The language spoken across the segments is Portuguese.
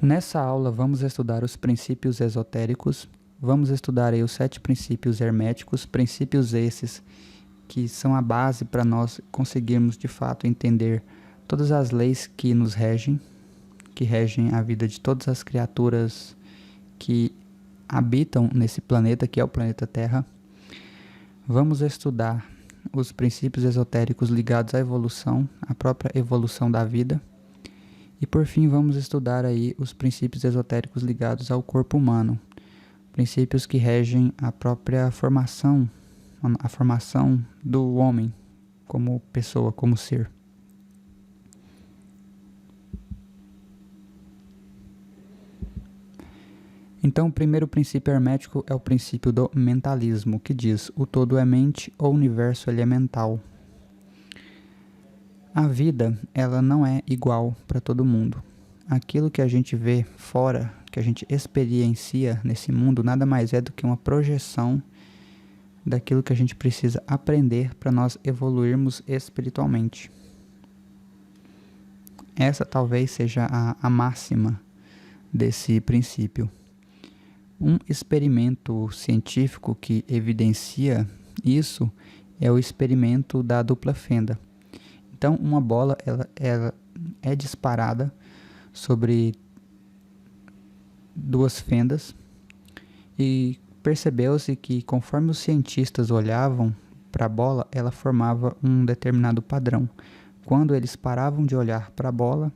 Nessa aula vamos estudar os princípios esotéricos, vamos estudar aí os 7 princípios herméticos, princípios esses que são a base para nós conseguirmos de fato entender todas as leis que nos regem, que regem a vida de todas as criaturas que habitam nesse planeta que é o planeta Terra. Vamos estudar os princípios esotéricos ligados à evolução, à própria evolução da vida. E por fim vamos estudar aí os princípios esotéricos ligados ao corpo humano, princípios que regem a própria formação, a formação do homem como pessoa, como ser. Então o primeiro princípio hermético é o princípio do mentalismo, que diz: o todo é mente, o universo ele é mental. A vida, ela não é igual para todo mundo. Aquilo que a gente vê fora, que a gente experiencia nesse mundo, nada mais é do que uma projeção daquilo que a gente precisa aprender para nós evoluirmos espiritualmente. Essa talvez seja a máxima desse princípio. Um experimento científico que evidencia isso é o experimento da dupla fenda. Então, uma bola ela é disparada sobre duas fendas e percebeu-se que conforme os cientistas olhavam para a bola, ela formava um determinado padrão. Quando eles paravam de olhar para a bola,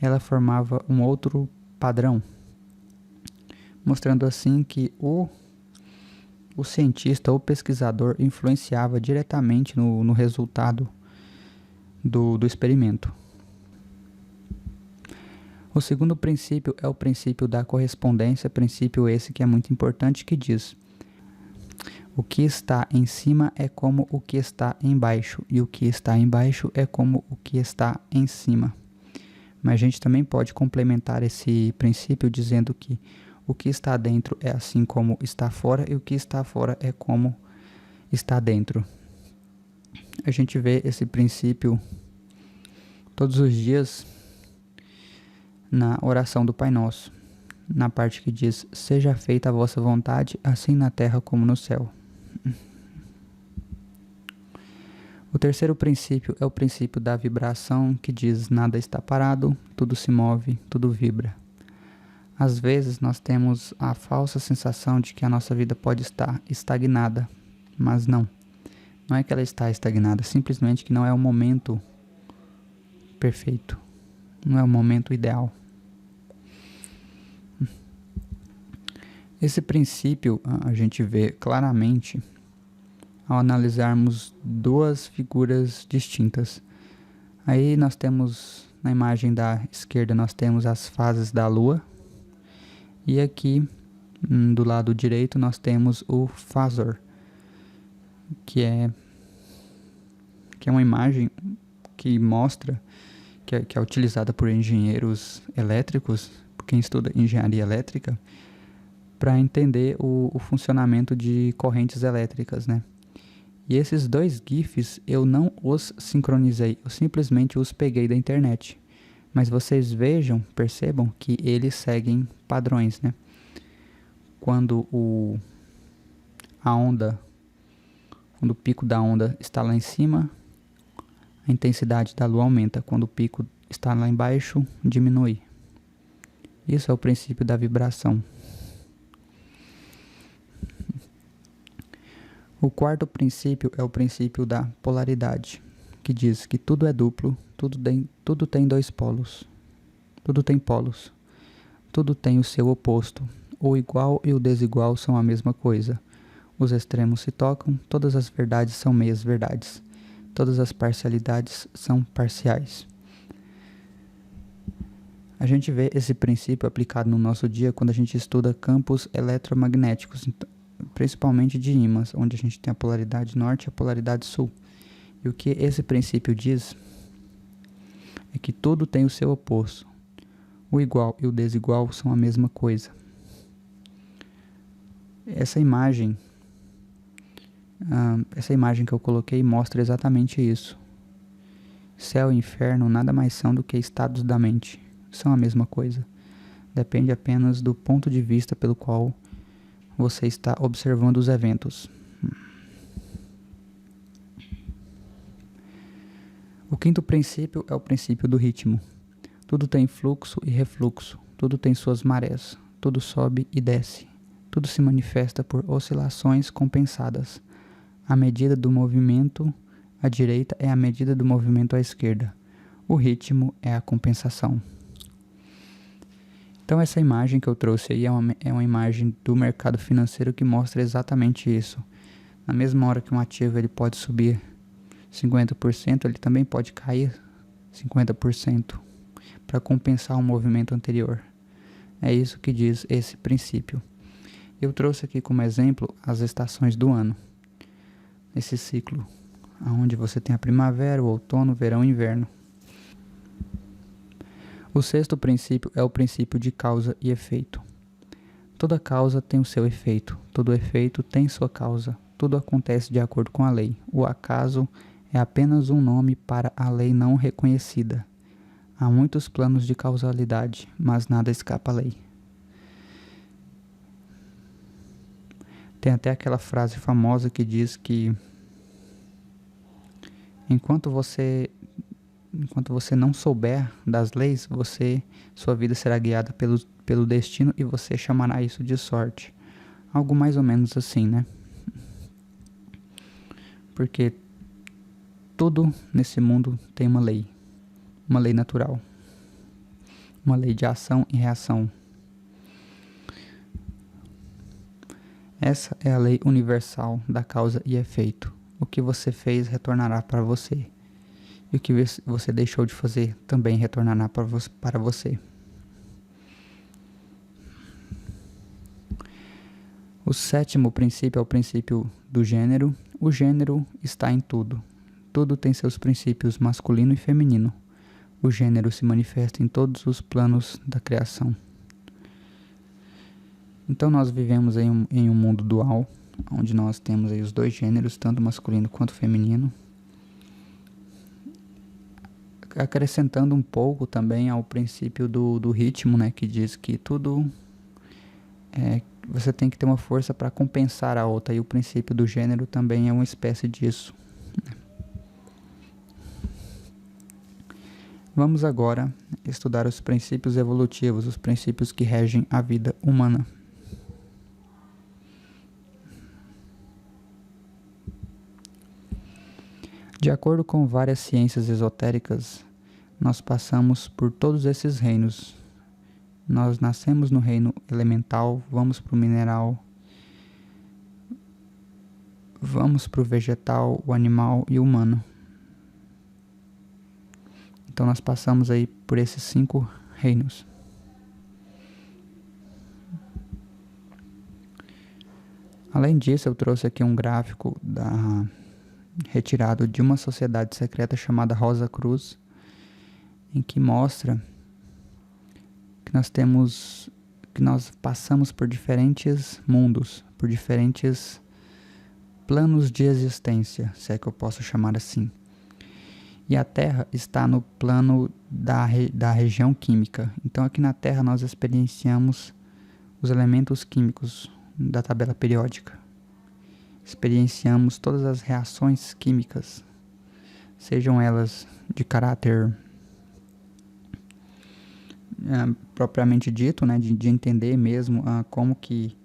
ela formava um outro padrão, mostrando assim que o cientista ou pesquisador influenciava diretamente no resultado do experimento. O segundo princípio é o princípio da correspondência, princípio esse que é muito importante, que diz: o que está em cima é como o que está embaixo, e o que está embaixo é como o que está em cima. Mas a gente também pode complementar esse princípio dizendo que o que está dentro é assim como está fora, e o que está fora é como está dentro. A gente vê esse princípio todos os dias na oração do Pai Nosso, na parte que diz: seja feita a vossa vontade, assim na terra como no céu. O terceiro princípio é o princípio da vibração, que diz: nada está parado, tudo se move, tudo vibra. Às vezes nós temos a falsa sensação de que a nossa vida pode estar estagnada, mas não. Não é que ela está estagnada, simplesmente que não é o momento perfeito, não é o momento ideal. Esse princípio a gente vê claramente ao analisarmos duas figuras distintas. Aí nós temos, na imagem da esquerda, nós temos as fases da Lua, e aqui do lado direito nós temos o Fazor, que é uma imagem que mostra, que é utilizada por engenheiros elétricos, por quem estuda engenharia elétrica, para entender o funcionamento de correntes elétricas, né? E esses dois GIFs eu não os sincronizei, eu simplesmente os peguei da internet. Mas vocês vejam, percebam que eles seguem padrões, né? Quando o pico da onda está lá em cima, a intensidade da Lua aumenta. Quando o pico está lá embaixo, diminui. Isso é o princípio da vibração. O quarto princípio é o princípio da polaridade, que diz que tudo é duplo, tudo tem dois polos, tudo tem polos, tudo tem o seu oposto. O igual e o desigual são a mesma coisa. Os extremos se tocam, todas as verdades são meias verdades, todas as parcialidades são parciais. A gente vê esse princípio aplicado no nosso dia quando a gente estuda campos eletromagnéticos, principalmente de ímãs, onde a gente tem a polaridade norte e a polaridade sul. E o que esse princípio diz é que tudo tem o seu oposto. O igual e o desigual são a mesma coisa. Essa imagem que eu coloquei mostra exatamente isso. Céu e inferno nada mais são do que estados da mente. São a mesma coisa. Depende apenas do ponto de vista pelo qual você está observando os eventos. O quinto princípio é o princípio do ritmo. Tudo tem fluxo e refluxo, tudo tem suas marés, tudo sobe e desce, tudo se manifesta por oscilações compensadas. A medida do movimento à direita é a medida do movimento à esquerda. O ritmo é a compensação. Então essa imagem que eu trouxe aí é uma imagem do mercado financeiro que mostra exatamente isso. Na mesma hora que um ativo ele pode subir 50%, ele também pode cair 50% para compensar o movimento anterior. É isso que diz esse princípio. Eu trouxe aqui como exemplo as estações do ano. Esse ciclo, onde você tem a primavera, o outono, o verão e o inverno. O sexto princípio é o princípio de causa e efeito. Toda causa tem o seu efeito, todo efeito tem sua causa, tudo acontece de acordo com a lei. O acaso é apenas um nome para a lei não reconhecida. Há muitos planos de causalidade, mas nada escapa à lei. Tem até aquela frase famosa que diz que enquanto você não souber das leis, sua vida será guiada pelo destino e você chamará isso de sorte. Algo mais ou menos assim, né? Porque tudo nesse mundo tem uma lei natural, uma lei de ação e reação. Essa é a lei universal da causa e efeito. O que você fez retornará para você. E o que você deixou de fazer também retornará para você. O sétimo princípio é o princípio do gênero. O gênero está em tudo. Tudo tem seus princípios masculino e feminino. O gênero se manifesta em todos os planos da criação. Então nós vivemos em um mundo dual, onde nós temos aí os dois gêneros, tanto masculino quanto feminino. Acrescentando um pouco também ao princípio do ritmo, né, que diz que tudo você tem que ter uma força para compensar a outra, e o princípio do gênero também é uma espécie disso. Vamos agora estudar os princípios evolutivos, os princípios que regem a vida humana. De acordo com várias ciências esotéricas, nós passamos por todos esses reinos. Nós nascemos no reino elemental, vamos para o mineral, vamos para o vegetal, o animal e o humano. Então nós passamos aí por esses 5 reinos. Além disso, eu trouxe aqui um gráfico retirado de uma sociedade secreta chamada Rosa Cruz, em que mostra que nós passamos por diferentes mundos, por diferentes planos de existência, se é que eu posso chamar assim. E a Terra está no plano da região química. Então aqui na Terra nós experienciamos os elementos químicos da tabela periódica. Experienciamos todas as reações químicas, sejam elas de caráter propriamente dito, né, de entender mesmo como que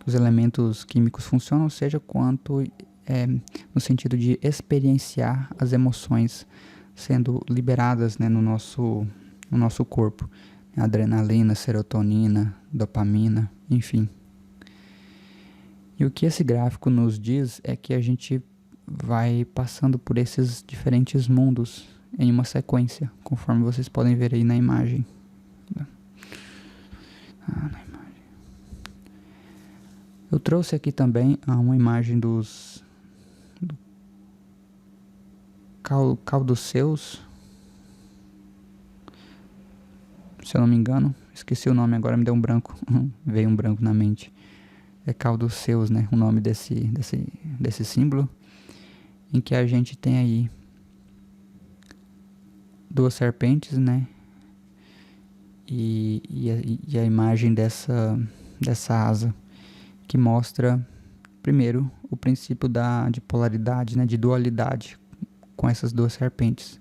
os elementos químicos funcionam, seja quanto no sentido de experienciar as emoções sendo liberadas, né, no nosso corpo. Adrenalina, serotonina, dopamina, enfim. E o que esse gráfico nos diz é que a gente vai passando por esses diferentes mundos em uma sequência, conforme vocês podem ver aí na imagem. Eu trouxe aqui também uma imagem do Caduceus, se eu não me engano, esqueci o nome agora, me deu um branco, veio um branco na mente. É Caduceus, né, o nome desse símbolo, em que a gente tem aí 2 serpentes, né, e a imagem dessa asa, que mostra, primeiro, o princípio de polaridade, né, de dualidade, com essas duas serpentes.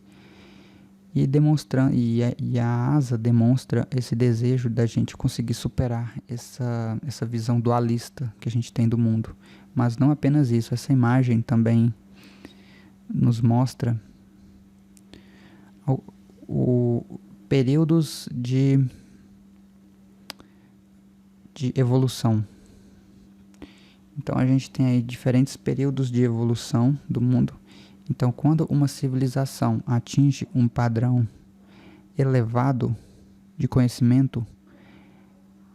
E a asa demonstra esse desejo da gente conseguir superar essa visão dualista que a gente tem do mundo. Mas não apenas isso, essa imagem também nos mostra períodos de evolução. Então a gente tem aí diferentes períodos de evolução do mundo. Então, quando uma civilização atinge um padrão elevado de conhecimento,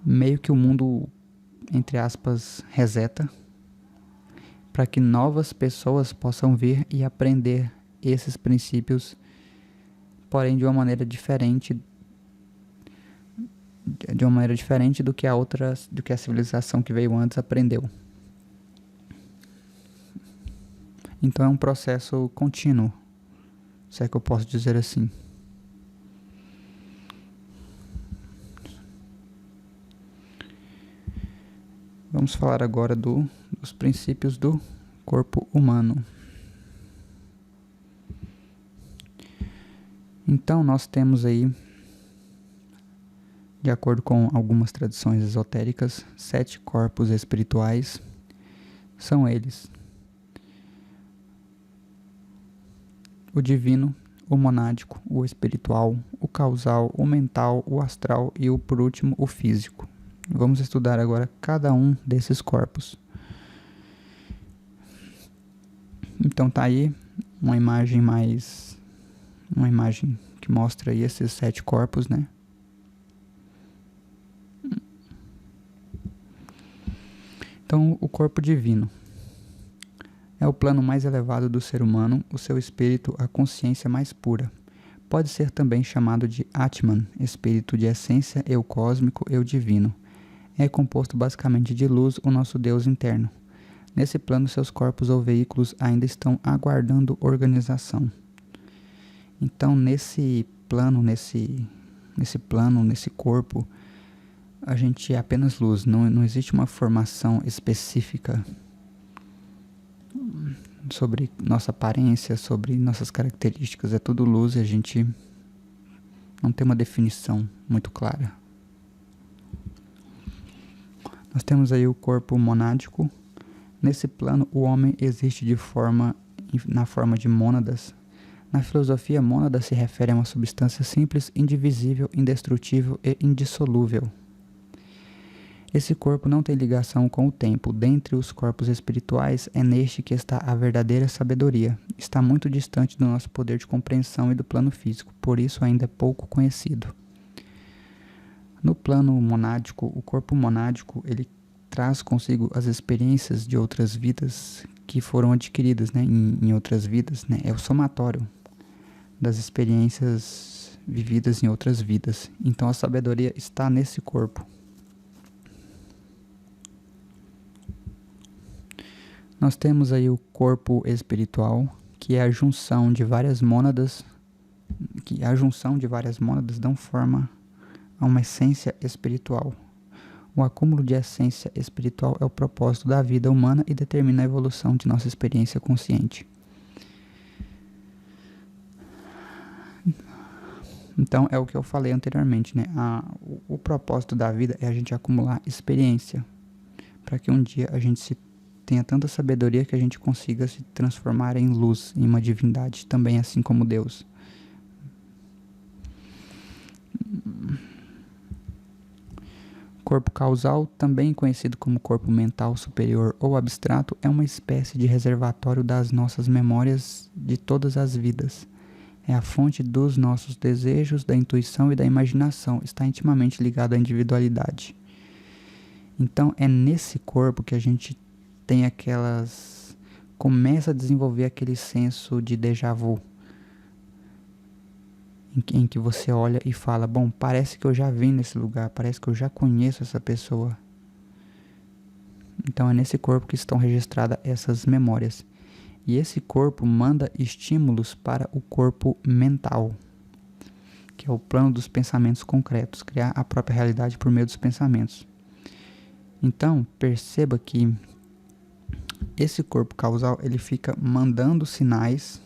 meio que o mundo, entre aspas, reseta, para que novas pessoas possam vir e aprender esses princípios, porém de uma maneira diferente do que a civilização que veio antes aprendeu. Então é um processo contínuo, se é que eu posso dizer assim. Vamos falar agora dos princípios do corpo humano. Então nós temos aí, de acordo com algumas tradições esotéricas, 7 corpos espirituais. São eles: o divino, o monádico, o espiritual, o causal, o mental, o astral e, por último, o físico. Vamos estudar agora cada um desses corpos. Então tá aí uma imagem que mostra aí esses 7 corpos, né? Então, o corpo divino é o plano mais elevado do ser humano, o seu espírito, a consciência mais pura. Pode ser também chamado de Atman, espírito de essência, eu cósmico, eu divino. É composto basicamente de luz, o nosso Deus interno. Nesse plano, seus corpos ou veículos ainda estão aguardando organização. Então, nesse corpo, a gente é apenas luz, não existe uma formação específica sobre nossa aparência, sobre nossas características. É tudo luz e a gente não tem uma definição muito clara. Nós temos aí o corpo monádico. Nesse plano, o homem existe na forma de mônadas. Na filosofia, mônada se refere a uma substância simples, indivisível, indestrutível e indissolúvel. Esse corpo não tem ligação com o tempo. Dentre os corpos espirituais, é neste que está a verdadeira sabedoria. Está muito distante do nosso poder de compreensão e do plano físico, por isso ainda é pouco conhecido. No plano monádico, o corpo monádico, ele traz consigo as experiências de outras vidas que foram adquiridas, né, em outras vidas, né? É o somatório das experiências vividas em outras vidas. Então a sabedoria está nesse corpo. Nós temos aí o corpo espiritual, que é a junção de várias mônadas, dão forma a uma essência espiritual. O acúmulo de essência espiritual é o propósito da vida humana e determina a evolução de nossa experiência consciente. Então, é o que eu falei anteriormente, né? O propósito da vida é a gente acumular experiência, para que um dia a gente tenha tanta sabedoria que a gente consiga se transformar em luz, em uma divindade, também assim como Deus. Corpo causal, também conhecido como corpo mental superior ou abstrato, é uma espécie de reservatório das nossas memórias de todas as vidas. É a fonte dos nossos desejos, da intuição e da imaginação. Está intimamente ligado à individualidade. Então, é nesse corpo que a gente tem começa a desenvolver aquele senso de déjà vu, em que você olha e fala, bom, parece que eu já vim nesse lugar, parece que eu já conheço essa pessoa. Então é nesse corpo que estão registradas essas memórias. E esse corpo manda estímulos para o corpo mental, que é o plano dos pensamentos concretos, criar a própria realidade por meio dos pensamentos. Então, perceba que esse corpo causal, ele fica mandando sinais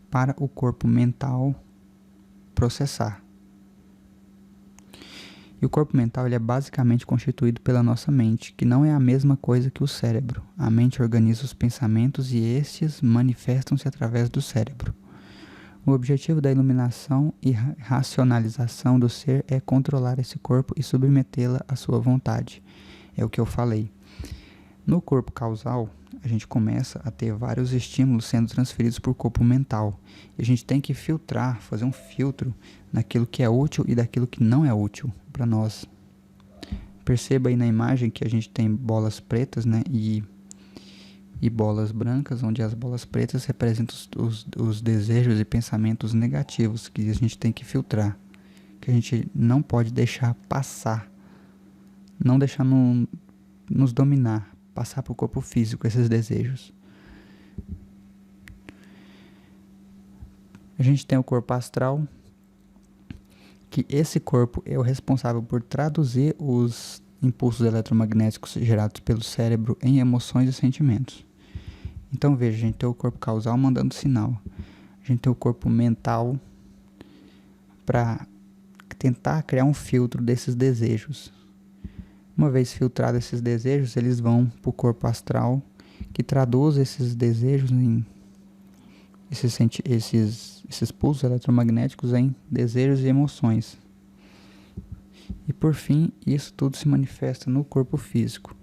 para o corpo mental processar. E o corpo mental, ele é basicamente constituído pela nossa mente, que não é a mesma coisa que o cérebro. A mente organiza os pensamentos e estes manifestam-se através do cérebro. O objetivo da iluminação e racionalização do ser é controlar esse corpo e submetê-la à sua vontade. É o que eu falei. No corpo causal, a gente começa a ter vários estímulos sendo transferidos para o corpo mental. E a gente tem que filtrar, fazer um filtro naquilo que é útil e daquilo que não é útil para nós. Perceba aí na imagem que a gente tem bolas pretas, né, e bolas brancas, onde as bolas pretas representam os desejos e pensamentos negativos que a gente tem que filtrar, que a gente não pode deixar passar, não deixar nos dominar, passar para o corpo físico esses desejos. A gente tem o corpo astral, que esse corpo é o responsável por traduzir os impulsos eletromagnéticos gerados pelo cérebro em emoções e sentimentos. Então veja, a gente tem o corpo causal mandando sinal, a gente tem o corpo mental para tentar criar um filtro desses desejos. Uma vez filtrados esses desejos, eles vão para o corpo astral, que traduz esses desejos em esses pulsos eletromagnéticos em desejos e emoções. E por fim, isso tudo se manifesta no corpo físico,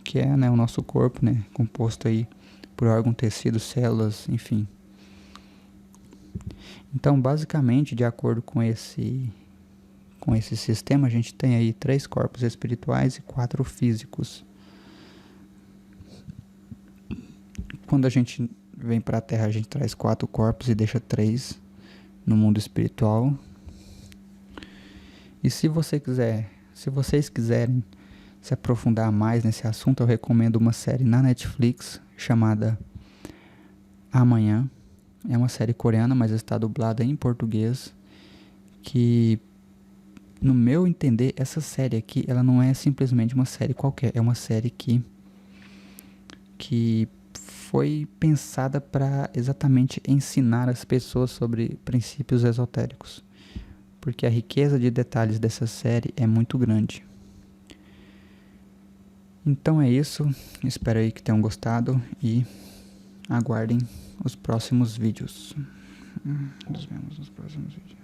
que é, né, o nosso corpo, né, composto aí por órgãos, tecidos, células, enfim. Então, basicamente, de acordo com esse sistema, a gente tem aí 3 corpos espirituais e 4 físicos. Quando a gente vem para a Terra, a gente traz 4 corpos e deixa 3 no mundo espiritual. E se vocês quiserem se aprofundar mais nesse assunto, eu recomendo uma série na Netflix chamada Amanhã. É uma série coreana, mas está dublada em português, que, no meu entender, essa série aqui, ela não é simplesmente uma série qualquer, é uma série que foi pensada para exatamente ensinar as pessoas sobre princípios esotéricos, porque a riqueza de detalhes dessa série é muito grande. Então é isso, espero aí que tenham gostado e aguardem os próximos vídeos. Nos vemos nos próximos vídeos.